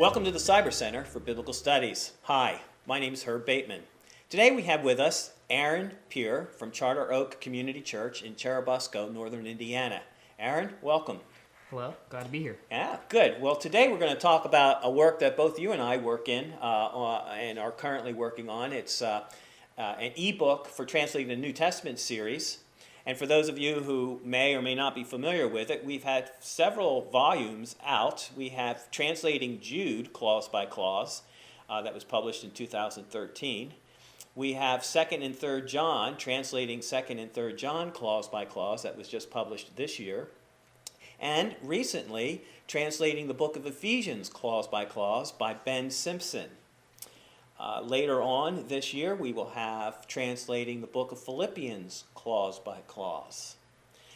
Welcome to the Cyber Center for Biblical Studies. Hi, my name is Herb Bateman. Today we have with us Aaron Peer from Charter Oak Community Church in Cherubusco, Northern Indiana. Aaron, welcome. Hello, glad to be here. Yeah, good. Well, today we're going to talk about a work that both you and I work in and are currently working on. It's an ebook for translating the New Testament series. And for those of you who may or may not be familiar with it, we've had several volumes out. We have Translating Jude, Clause by Clause, that was published in 2013. We have 2nd and 3rd John, Translating 2nd and 3rd John, Clause by Clause, that was just published this year. And recently, Translating the Book of Ephesians, Clause by Clause, by Ben Simpson. Later on this year, we will have Translating the Book of Philippians, Clause by Clause.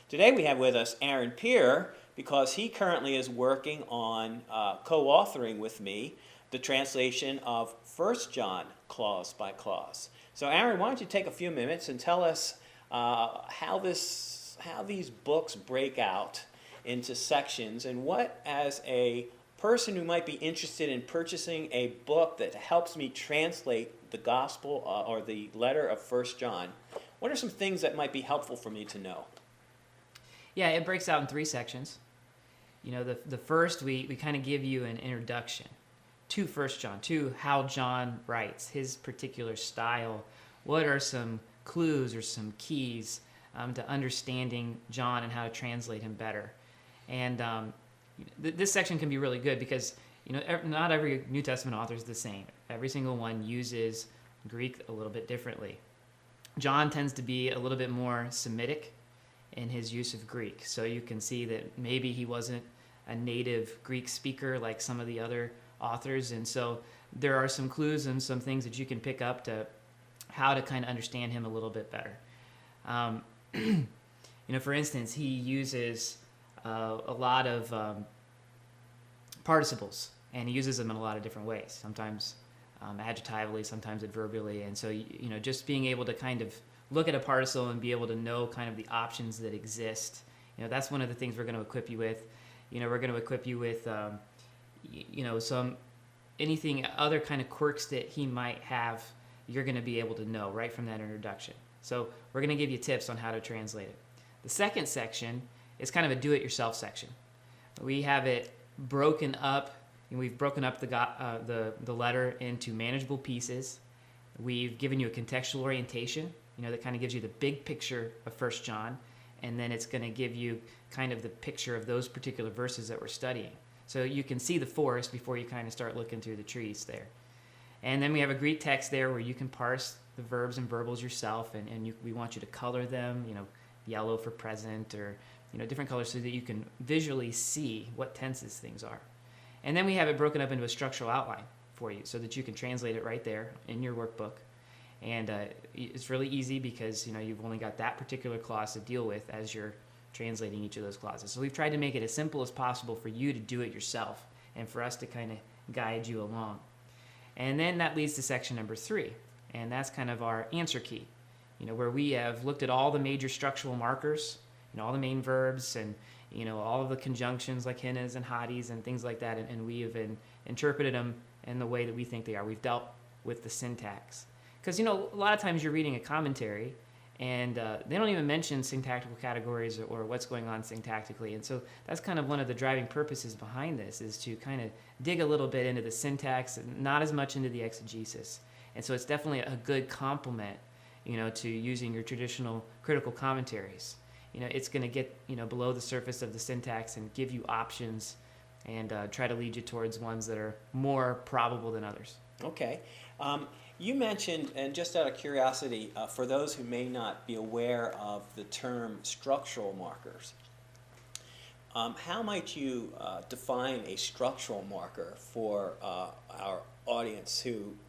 Today we have with us Aaron Peer because he currently is working on co-authoring with me the translation of 1 John, Clause by Clause. So Aaron, why don't you take a few minutes and tell us how these books break out into sections and what, as a person who might be interested in purchasing a book that helps me translate the gospel or the letter of 1 John, what are some things that might be helpful for me to know? Yeah, it breaks out in 3 sections. You know, the first, we kind of give you an introduction to 1 John, to how John writes, his particular style. What are some clues or some keys to understanding John and how to translate him better? And this section can be really good because, you know, not every New Testament author is the same. Every single one uses Greek a little bit differently. John tends to be a little bit more Semitic in his use of Greek. So you can see that maybe he wasn't a native Greek speaker like some of the other authors. And so there are some clues and some things that you can pick up to how to kind of understand him a little bit better. You know, for instance, he uses a lot of participles, and he uses them in a lot of different ways, sometimes adjectively, sometimes adverbially. And so, you know, just being able to kind of look at a participle and be able to know kind of the options that exist, you know, that's one of the things we're going to equip you with. You know, we're going to equip you with, you know, anything, other kind of quirks that he might have, you're going to be able to know right from that introduction. So we're going to give you tips on how to translate it. The second section is kind of a do-it-yourself section. We have it broken up, and we've broken up the letter into manageable pieces. We've given you a contextual orientation, you know, that kind of gives you the big picture of 1 John, and then it's going to give you kind of the picture of those particular verses that we're studying. So you can see the forest before you kind of start looking through the trees there. And then we have a Greek text there where you can parse the verbs and verbals yourself, and we want you to color them, you know, yellow for present, or, you know, different colors so that you can visually see what tenses things are. And then we have it broken up into a structural outline for you so that you can translate it right there in your workbook. And it's really easy because, you know, you've only got that particular clause to deal with as you're translating each of those clauses. So we've tried to make it as simple as possible for you to do it yourself and for us to kind of guide you along. And then that leads to section number 3, and that's kind of our answer key, you know, where we have looked at all the major structural markers, you know, all the main verbs and, you know, all of the conjunctions like hinnas and hadis and things like that, and we have interpreted them in the way that we think they are. We've dealt with the syntax. Because, you know, a lot of times you're reading a commentary, and they don't even mention syntactical categories or what's going on syntactically. And so that's kind of one of the driving purposes behind this, is to kind of dig a little bit into the syntax, not as much into the exegesis. And so it's definitely a good complement, you know, to using your traditional critical commentaries. You know, it's going to get, you know, below the surface of the syntax and give you options and try to lead you towards ones that are more probable than others. Okay. You mentioned, and just out of curiosity, for those who may not be aware of the term structural markers, how might you define a structural marker for our audience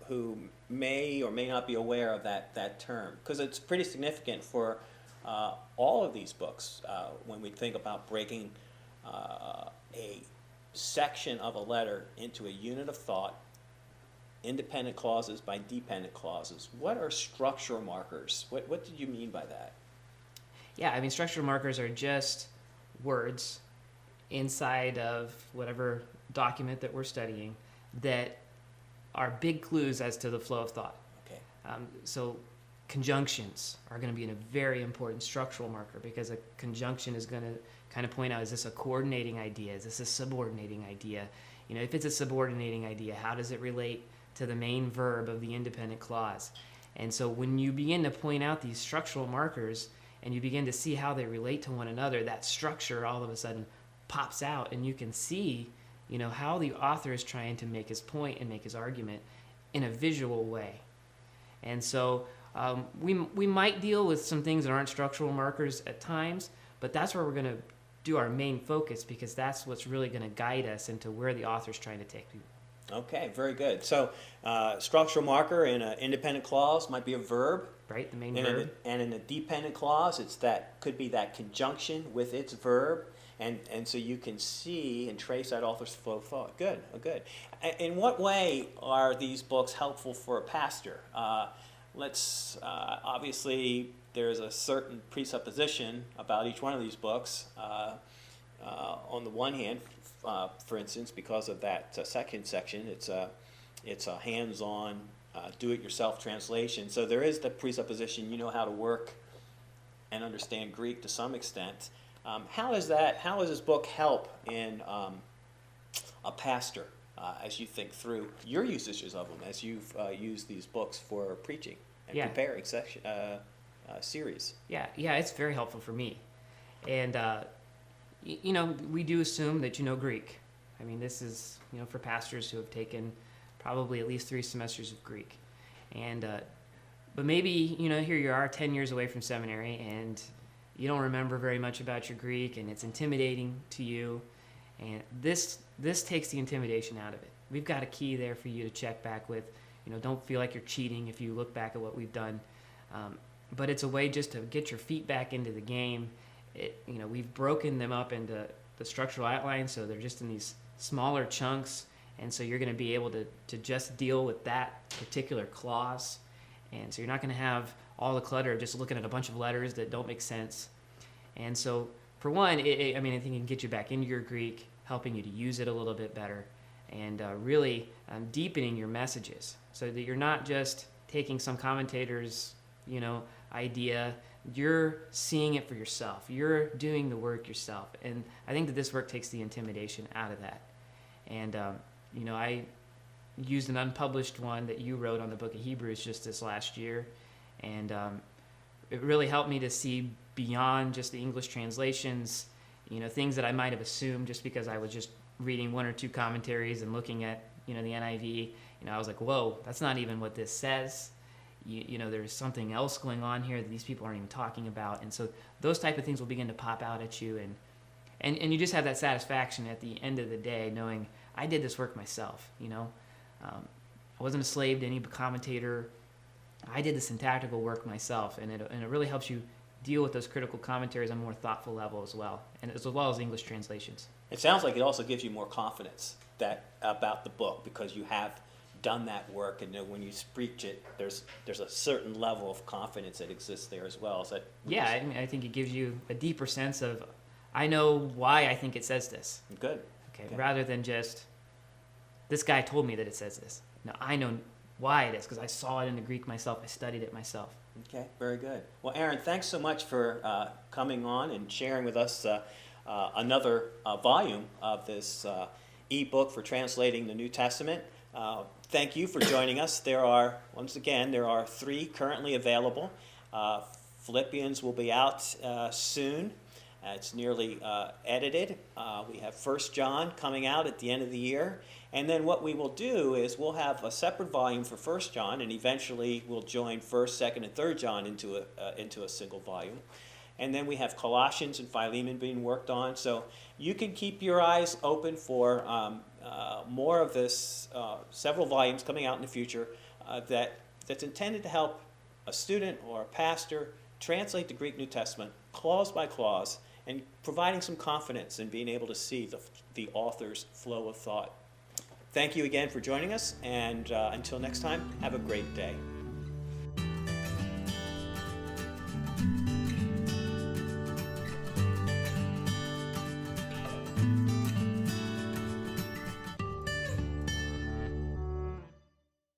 who may or may not be aware of that term? Because it's pretty significant for all of these books when we think about breaking a section of a letter into a unit of thought, independent clauses by dependent clauses. What are structural markers? What did you mean by that? Yeah, I mean, structural markers are just words inside of whatever document that we're studying that are big clues as to the flow of thought. Okay. So conjunctions are going to be a very important structural marker, because a conjunction is going to kind of point out, is this a coordinating idea? Is this a subordinating idea? If it's a subordinating idea, how does it relate to the main verb of the independent clause? And so when you begin to point out these structural markers and you begin to see how they relate to one another, that structure all of a sudden pops out, and you can see, how the author is trying to make his point and make his argument in a visual way. And so we might deal with some things that aren't structural markers at times, but that's where we're going to do our main focus, because that's what's really going to guide us into where the author's trying to take people. Okay, very good. So structural marker in an independent clause might be a verb. Right, the main verb. And in a dependent clause, could be that conjunction with its verb. And so you can see and trace that author's flow of thought. Good, good. In what way are these books helpful for a pastor? Obviously, there's a certain presupposition about each one of these books. On the one hand, for instance, because of that second section, it's a hands-on, do-it-yourself translation. So there is the presupposition you know how to work and understand Greek to some extent. How does this book help in a pastor as you think through your usages of them, as you've used these books for preaching and preparing series? Yeah, it's very helpful for me. And, we do assume that you know Greek. I mean, this is, for pastors who have taken probably at least 3 semesters of Greek. And, but maybe, here you are 10 years away from seminary, and you don't remember very much about your Greek, and it's intimidating to you. And this takes the intimidation out of it. We've got a key there for you to check back with. Don't feel like you're cheating if you look back at what we've done. But it's a way just to get your feet back into the game. We've broken them up into the structural outlines, so they're just in these smaller chunks. And so you're going to be able to just deal with that particular clause. And so you're not going to have all the clutter of just looking at a bunch of letters that don't make sense. And so, for one, I think it can get you back into your Greek, helping you to use it a little bit better, and really deepening your messages, so that you're not just taking some commentator's, idea. You're seeing it for yourself. You're doing the work yourself. And I think that this work takes the intimidation out of that. And, I used an unpublished one that you wrote on the book of Hebrews just this last year. And it really helped me to see beyond just the English translations, things that I might have assumed just because I was just reading 1 or 2 commentaries and looking at, the NIV. I was like, whoa, that's not even what this says. There's something else going on here that these people aren't even talking about. And so those type of things will begin to pop out at you. And you just have that satisfaction at the end of the day knowing I did this work myself, I wasn't a slave to any commentator. I did the syntactical work myself, and it really helps you deal with those critical commentaries on a more thoughtful level as well, and as well as English translations. It sounds like it also gives you more confidence about the book, because you have done that work, and when you preach it, there's a certain level of confidence that exists there as well. I think it gives you a deeper sense of, I know why I think it says this. Good. Okay. Rather than just, this guy told me that it says this. No, I know why it is, because I saw it in the Greek myself. I studied it myself. Okay, very good. Well, Aaron, thanks so much for coming on and sharing with us another volume of this e-book for translating the New Testament. Thank you for joining us. There are 3 currently available. Philippians will be out soon. It's nearly edited. We have 1 John coming out at the end of the year. And then what we will do is we'll have a separate volume for 1 John, and eventually we'll join 1st, 2nd, and 3rd John into a single volume. And then we have Colossians and Philemon being worked on. So you can keep your eyes open for more of this, several volumes coming out in the future that's intended to help a student or a pastor translate the Greek New Testament clause by clause, and providing some confidence in being able to see the author's flow of thought. Thank you again for joining us, and until next time, have a great day.